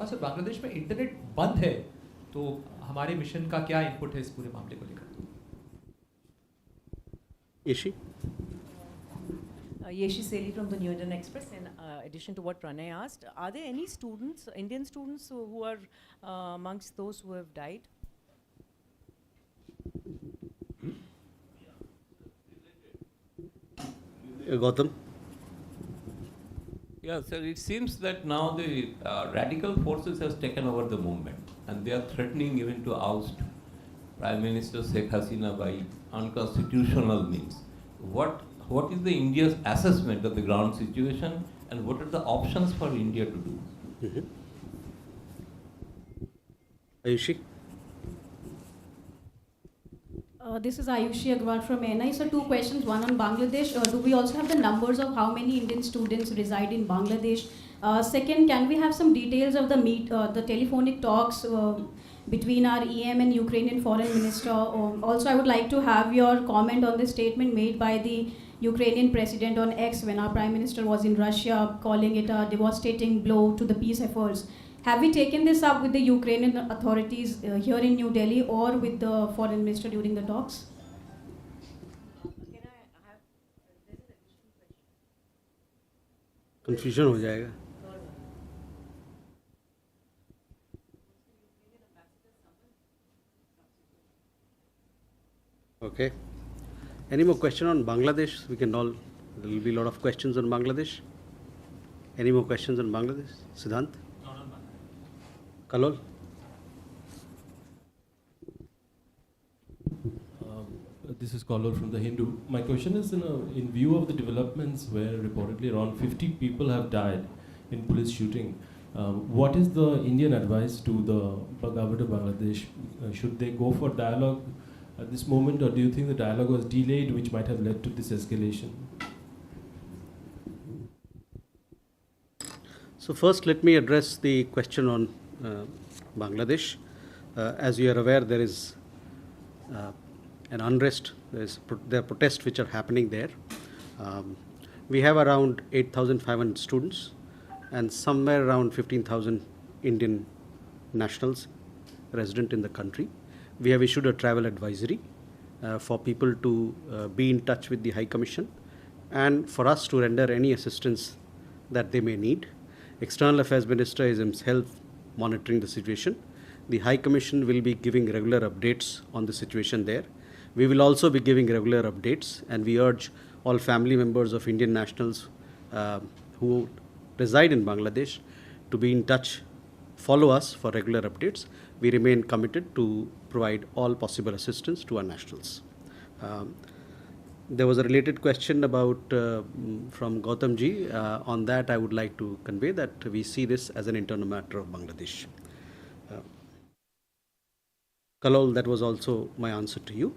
Sir Bangladesh में internet बंद है, तो हमारे मिशन का क्या इनपुट है इस पूरे मामले को लेकर? Yeshi? Yeshi Seli from the New Indian Express. In addition to what Pranay asked, are there any students, Indian students, who are amongst those who have died? Gautam? Yeah, sir, it seems that now the radical forces has taken over the movement, and they are threatening even to oust Prime Minister Sheikh Hasina by unconstitutional means. What is the India's assessment of the ground situation, and what are the options for India to do? Ayushi? This is Ayushi Agrawal from NI. So 2 questions, one on Bangladesh. Do we also have the numbers of how many Indian students reside in Bangladesh? Second, can we have some details of the telephonic talks between our EM and Ukrainian foreign minister? Also, I would like to have your comment on the statement made by the Ukrainian president on X when our prime minister was in Russia, calling it a devastating blow to the peace efforts. Have we taken this up with the Ukrainian authorities here in New Delhi or with the foreign minister during the talks? Can I have, there's an additional question. Confusion हो जाएगा. Okay. Any more question on Bangladesh? There will be a lot of questions on Bangladesh. Any more questions on Bangladesh? Siddhant? Kalol? This is Kaulur from The Hindu. My question is, in view of the developments where reportedly around 50 people have died in police shooting, what is the Indian advice to the government of Bangladesh? Should they go for dialogue at this moment, or do you think the dialogue was delayed, which might have led to this escalation? So first, let me address the question on Bangladesh. As you are aware, there is an unrest. There are protests which are happening there. We have around 8,500 students and somewhere around 15,000 Indian nationals resident in the country. We have issued a travel advisory for people to be in touch with the High Commission and for us to render any assistance that they may need. External Affairs Minister is himself monitoring the situation. The High Commission will be giving regular updates on the situation there. We will also be giving regular updates, and we urge all family members of Indian nationals who reside in Bangladesh to be in touch, follow us for regular updates. We remain committed to provide all possible assistance to our nationals. There was a related question about from Gautam ji. On that, I would like to convey that we see this as an internal matter of Bangladesh. Kalol, that was also my answer to you.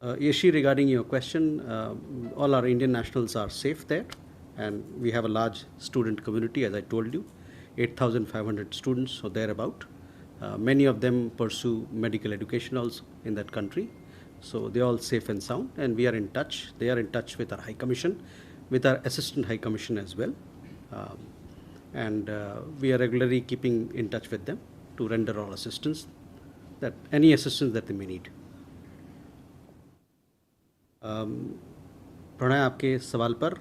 Yeshi, regarding your question, all our Indian nationals are safe there, and we have a large student community, as I told you, 8,500 students or thereabout. Many of them pursue medical education also in that country. So they are all safe and sound, and we are in touch. They are in touch with our High Commission, with our Assistant High Commission as well. And we are regularly keeping in touch with them to render all assistance, any assistance that they may need. Pranay, आपके सवाल पर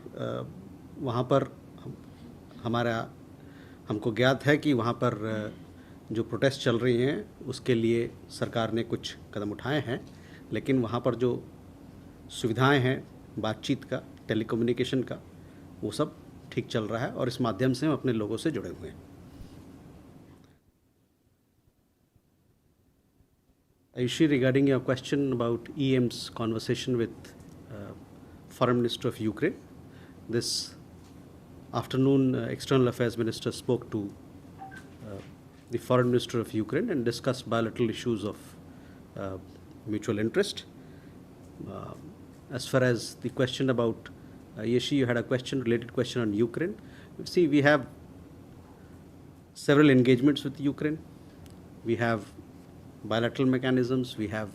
वहाँ पर हमको ज्ञात है कि वहाँ पर जो प्रोटेस्ट चल रही हैं उसके लिए सरकार ने कुछ कदम उठाए हैं, लेकिन वहाँ पर जो सुविधाएं हैं बातचीत का, टेलीकम्युनिकेशन का, वो सब ठीक चल रहा है और इस माध्यम से हम अपने लोगों से जुड़े हुए हैं. Ayushi, regarding your question about EM's conversation with Foreign Minister of Ukraine, this afternoon External Affairs Minister spoke to the Foreign Minister of Ukraine and discussed bilateral issues of mutual interest. As far as the question about Yeshi, you had a related question on Ukraine. See, we have several engagements with Ukraine. We have bilateral mechanisms, we have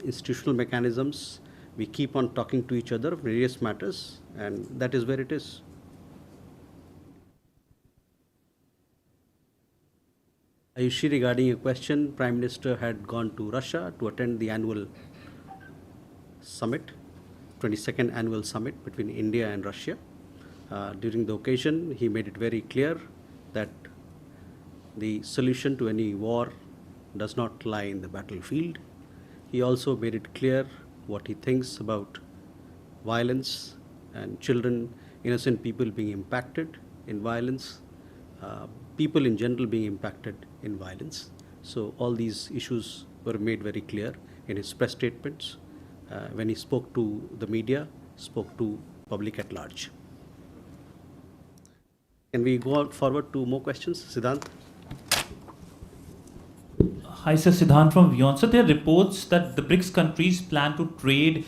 institutional mechanisms. We keep on talking to each other of various matters, and that is where it is. Ayushi, regarding your question, Prime Minister had gone to Russia to attend the annual summit, 22nd annual summit between India and Russia. During the occasion, he made it very clear that the solution to any war does not lie in the battlefield. He also made it clear what he thinks about violence and children, innocent people being impacted in violence, people in general being impacted in violence. So all these issues were made very clear in his press statements when he spoke to the media, spoke to public at large. Can we go forward to more questions? Siddhant? Hi, sir. Siddhant from Vion. So there are reports that the BRICS countries plan to trade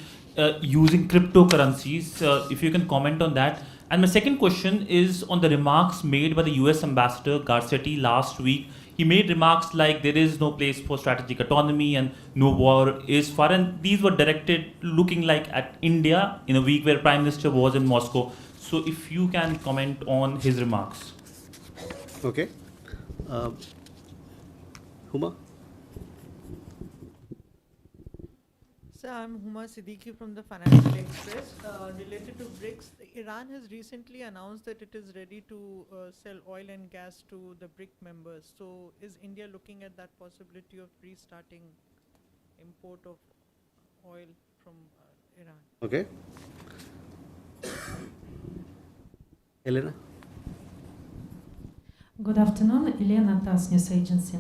using cryptocurrencies. If you can comment on that. And my second question is on the remarks made by the US Ambassador Garcetti last week. He made remarks like there is no place for strategic autonomy and no war is far. And these were directed looking like at India in a week where Prime Minister was in Moscow. So if you can comment on his remarks. Okay. Huma? Sir, I'm Huma Siddiqui from the Financial Express. Related to BRICS, Iran has recently announced that it is ready to sell oil and gas to the BRIC members. So is India looking at that possibility of restarting import of oil from Iran? Okay. Elena? Good afternoon, Elena, TASS News Agency.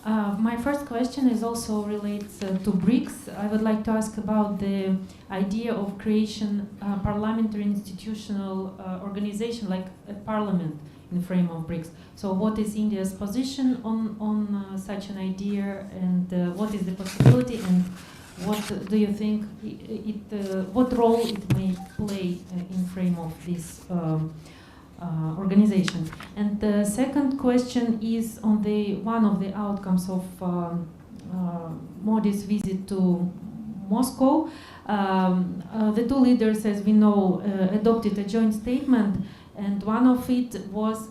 My first question is also relates to BRICS. I would like to ask about the idea of creation parliamentary institutional organization like a parliament in the frame of BRICS. So what is India's position on such an idea, and what is the possibility, and what do you think what role it may play in frame of this organization? And the second question is on one of the outcomes of Modi's visit to Moscow. The two leaders, as we know, adopted a joint statement, and one of it was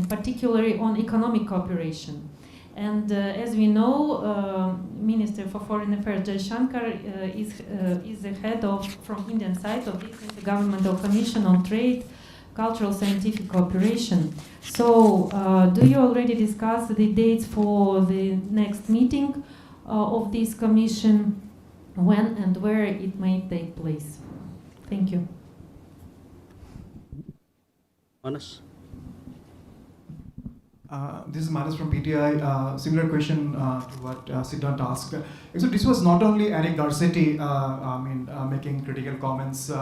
particularly on economic cooperation. And as we know, Minister for Foreign Affairs Jaishankar is the head of, from Indian side, of this Intergovernmental Commission on Trade, Cultural Scientific Cooperation. So, do you already discuss the dates for the next meeting of this commission, when and where it may take place? Thank you. Manas? This is Manas from PTI. Similar question to what Siddhant asked. So this was not only Eric Garcetti making critical comments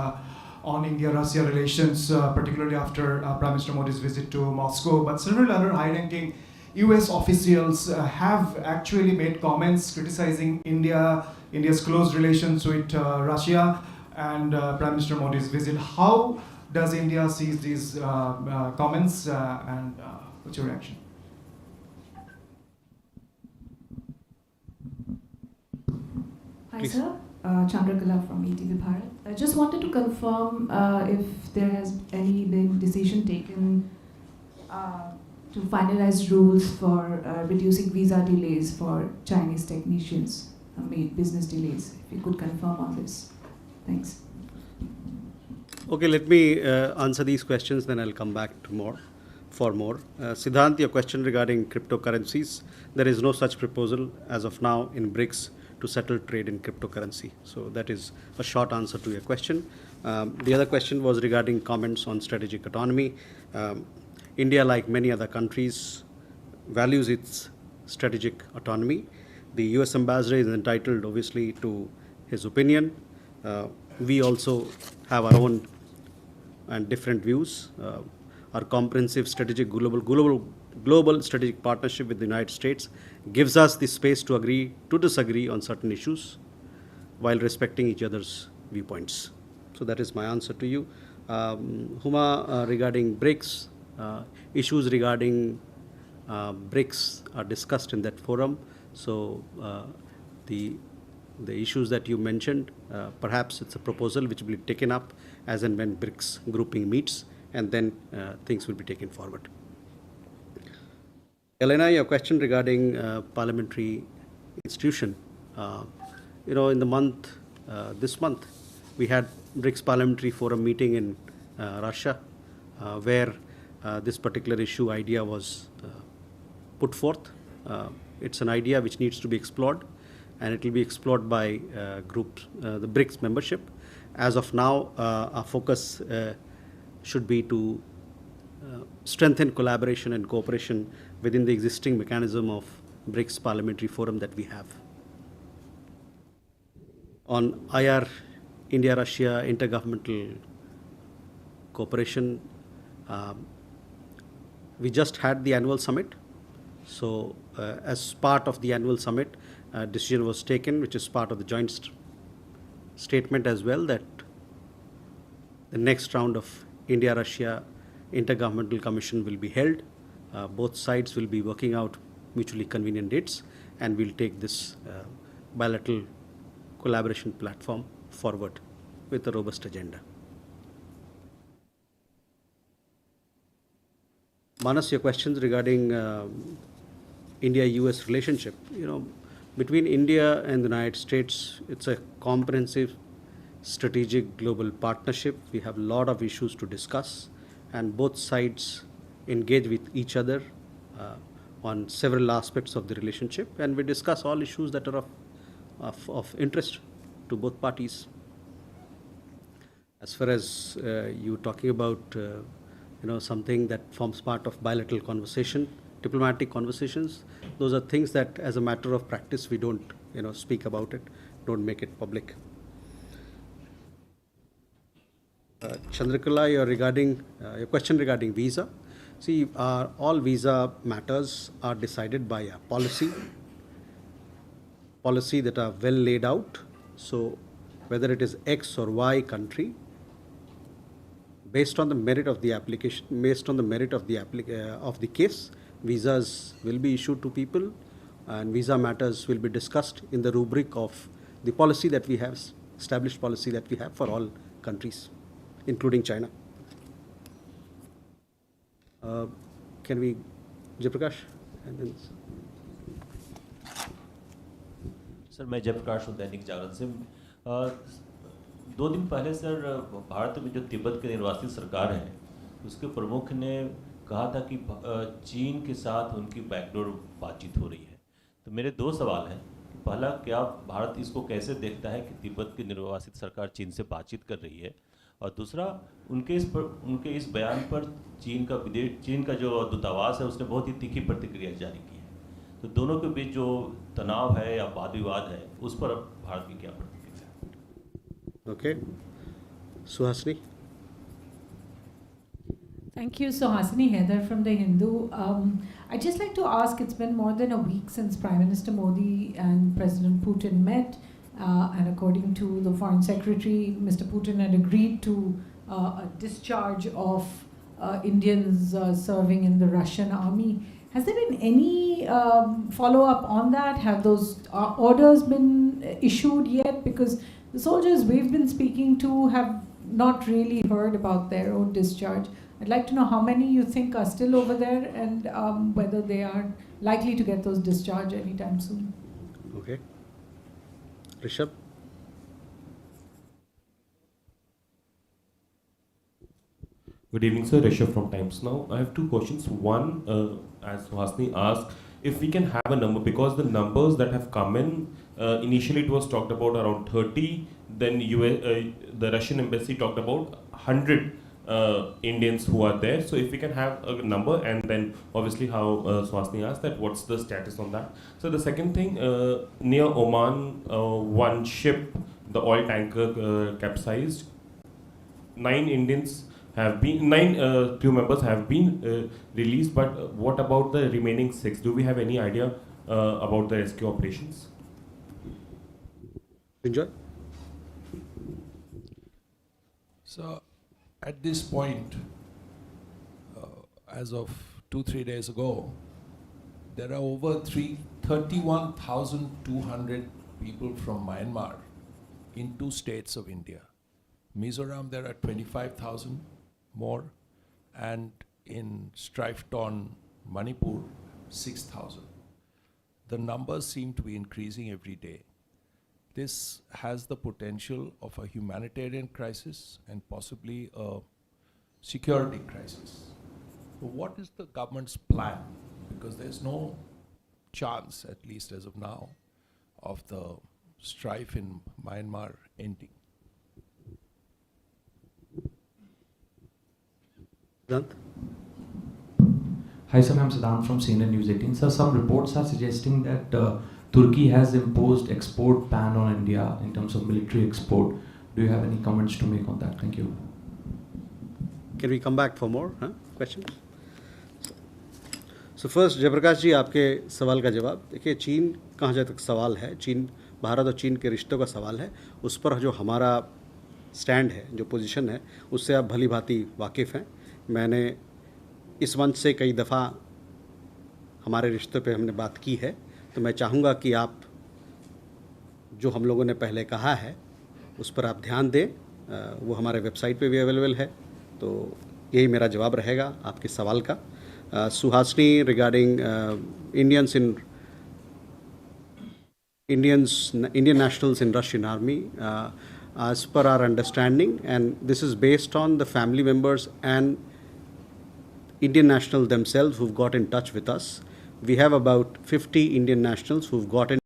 on India-Russia relations, particularly after Prime Minister Modi's visit to Moscow, but several other high-ranking US officials have actually made comments criticizing India's close relations with Russia and Prime Minister Modi's visit. How does India see these comments, and what's your reaction? Hi, sir. Chandrakala from ETV Bharat. I just wanted to confirm if there has been decision taken to finalize rules for reducing visa delays for Chinese technicians, business delays. If you could confirm on this. Thanks. Okay, let me answer these questions, then I'll come back to for more. Siddhant, your question regarding cryptocurrencies. There is no such proposal as of now in BRICS to settle trade in cryptocurrency. So that is a short answer to your question. The other question was regarding comments on strategic autonomy. India, like many other countries, values its strategic autonomy. The US ambassador is entitled, obviously, to his opinion. We also have our own and different views. Our comprehensive strategic global strategic partnership with the United States gives us the space to agree to disagree on certain issues while respecting each other's viewpoints. So that is my answer to you. Huma, regarding BRICS, issues regarding BRICS are discussed in that forum. So the issues that you mentioned, perhaps it's a proposal which will be taken up as and when BRICS grouping meets, and then things will be taken forward. Elena, your question regarding parliamentary institution. In the month, this month, we had BRICS Parliamentary Forum meeting in Russia, where this particular issue idea was put forth. It's an idea which needs to be explored, and it will be explored by groups, the BRICS membership. As of now, our focus should be to strengthen collaboration and cooperation within the existing mechanism of BRICS Parliamentary Forum that we have. On IR, India-Russia intergovernmental cooperation, we just had the annual summit. So as part of the annual summit, a decision was taken, which is part of the joint statement as well, that the next round of India-Russia Intergovernmental Commission will be held. Both sides will be working out mutually convenient dates, and we'll take this bilateral collaboration platform forward with a robust agenda. Manas, your questions regarding India-US relationship. Between India and the United States, it's a comprehensive strategic global partnership. We have a lot of issues to discuss, and both sides engage with each other on several aspects of the relationship, and we discuss all issues that are of interest to both parties. As far as you talking about something that forms part of bilateral conversation, diplomatic conversations, those are things that as a matter of practice we don't speak about it, don't make it public. Chandrakala, your question regarding visa. See, all visa matters are decided by a policy that are well laid out. So whether it is X or Y country, based on the merit of the application, based on the merit of the case, visas will be issued to people, and visa matters will be discussed in the rubric of the policy that we have, established policy that we have for all countries, including China. Can we, Jaiprakash? Sir, मैं जयप्रकाश हूँ दैनिक जागरण से। 2 दिन पहले sir Bharat में जो तिब्बत के निर्वासित सरकार है, उसके प्रमुख ने कहा था कि चीन के साथ उनकी बैकडोर बातचीत हो रही है। तो मेरे 2 सवाल हैं। पहला, क्या भारत इसको कैसे देखता है कि तिब्बत की निर्वासित सरकार चीन से बातचीत कर रही है, और दूसरा, उनके इस बयान पर चीन का जो दूतावास है उसने बहुत ही तीखी प्रतिक्रिया जारी की है। तो दोनों के बीच जो तनाव है या वाद विवाद है, उस पर भारत की क्या प्रतिक्रिया है? Okay, Suhasini. Thank you, Suhasini Heather from The Hindu. I'd just like to ask, it's been more than a week since Prime Minister Modi and President Putin met, and according to the Foreign Secretary, Mr. Putin had agreed to a discharge of Indians serving in the Russian army. Has there been any follow-up on that? Have those orders been issued yet? Because the soldiers we've been speaking to have not really heard about their own discharge. I'd like to know how many you think are still over there, and whether they are likely to get those discharged anytime soon. Okay. Rishabh? Good evening, sir. Rishabh from Times Now. I have 2 questions. One, as Suhasini asked, if we can have a number, because the numbers that have come in, initially it was talked about around 30, then the Russian embassy talked about 100 Indians who are there. So if we can have a number, and then obviously how Suhasini asked that, what's the status on that? So the second thing, near Oman, one ship, the oil tanker capsized. 9 crew members have been released, but what about the remaining 6? Do we have any idea about the rescue operations? Enjoy. So at this point, as of 2-3 days ago, there are over 31,200 people from Myanmar in 2 states of India. Mizoram, there are 25,000 more, and in strife-torn Manipur, 6,000. The numbers seem to be increasing every day. This has the potential of a humanitarian crisis and possibly a security crisis. So what is the government's plan? Because there's no chance, at least as of now, of the strife in Myanmar ending. Hi sir, I'm Siddhant from CNN News 18. Sir, some reports are suggesting that Turkey has imposed export ban on India in terms of military export. Do you have any comments to make on that? Thank you. Can we come back for more questions? So first, Jayaprakash जी, आपके सवाल का जवाब देखिए, चीन कहाँ जहाँ तक सवाल है, चीन, भारत और चीन के रिश्तों का सवाल है, उस पर जो हमारा स्टैंड है, जो पोजीशन है, उससे आप भली भांति वाकिफ़ हैं. मैंने इस मंच से कई दफ़ा हमारे रिश्तों पे हमने बात की है, तो मैं चाहूँगा कि आप जो हम लोगों ने पहले कहा है उस पर आप ध्यान दें. वो हमारे वेबसाइट पे भी अवेलेबल है. तो यही मेरा जवाब रहेगा आपके सवाल का. Suhasini, regarding Indian nationals in Russian army, as per our understanding, and this is based on the family members and Indian nationals themselves who've got in touch with us. We have about 50 Indian nationals who've got in